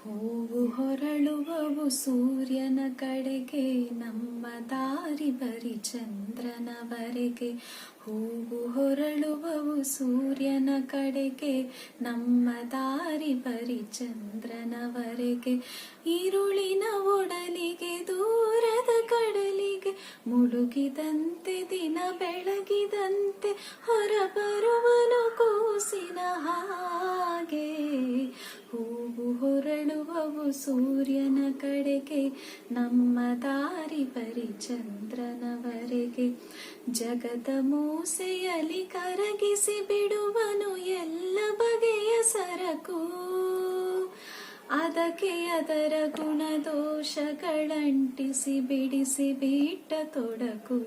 ಹೂವು ಹೊರಳುವವು ಸೂರ್ಯನ ಕಡೆಗೆ, ನಮ್ಮ ದಾರಿ ಬರಿ ಚಂದ್ರನವರೆಗೆ. ಹೂವು ಹೊರಳುವವು ಸೂರ್ಯನ ಕಡೆಗೆ, ನಮ್ಮ ದಾರಿ ಬರಿ ಚಂದ್ರನವರೆಗೆ. ഇരുಳಿನ ಒಡಲಿಗೆ ದೂರದ ಕಡಲಿಗೆ, ಮುಳುಗಿದಂತೆ ದಿನ ಬೆಳಗಿದಂತೆ ಹೊರಬರುವನು ಕೂಸಿನ ಹಾಗೆ. ಹೂವು ಹೊರಳುವವು ಸೂರ್ಯನ ಕಡೆಗೆ, ನಮ್ಮ ದಾರಿ ಬರಿ ಚಂದ್ರನವರೆಗೆ. ಜಗದ ಮೂಸೆಯಲ್ಲಿ ಕರಗಿಸಿ ಬಿಡುವನು ಎಲ್ಲ ಬಗೆಯ ಸರಕು, ಅದಕ್ಕೆ ಅದರ ಗುಣದೋಷಗಳಂಟಿಸಿ ಬಿಡಿಸಿ ಬಿಟ್ಟ ತೊಡಕು.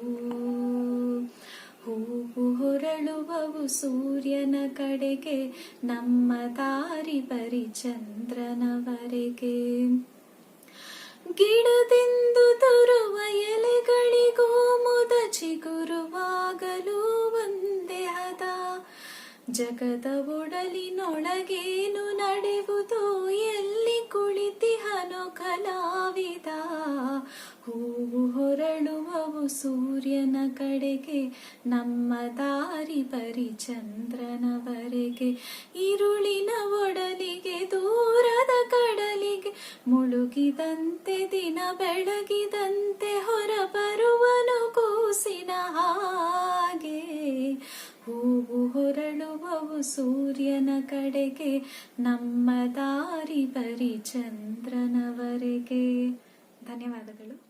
ಹೂವು ಹೊರಳುವವು ಸೂರ್ಯನ ಕಡೆಗೆ, ನಮ್ಮ ದಾರಿ ಬರಿ ಚಂದ್ರನವರೆಗೆ. ಗಿಡದಿಂದು ತರುವ ಎಲೆಗಳಿಗೂ ಮುದ ಚಿಗುರುವಾಗಲೂ ಒಂದೇ ಹದ. ಜಗದ ಒಡಲಿನೊಳಗೇನು ನಡೆವುದೋ, ಎಲ್ಲಿ ಕುಳಿತಿಹನೋ ಕಲಾವಿದ. ಹೂವು ಹೊರಳುವವು ಸೂರ್ಯನ ಕಡೆಗೆ, ನಮ್ಮ ದಾರಿ ಬರಿ ಚಂದ್ರನವರೆಗೆ. ഇരുಳಿನ ಒಡಲಿಗೆ ದೂರದ ಕಡಲಿಗೆ, ಮುಳುಗಿದಂತೆ ದಿನ ಬೆಳಗಿದಂತೆ ಹೊರಬರುವನು ಕೂಸಿನ ಹಾಗೆ. ಹೂವು ಹೊರಳುವವು ಸೂರ್ಯನ ಕಡೆಗೆ, ನಮ್ಮ ದಾರಿ ಬರಿ ಚಂದ್ರನವರೆಗೆ. ಧನ್ಯವಾದಗಳು.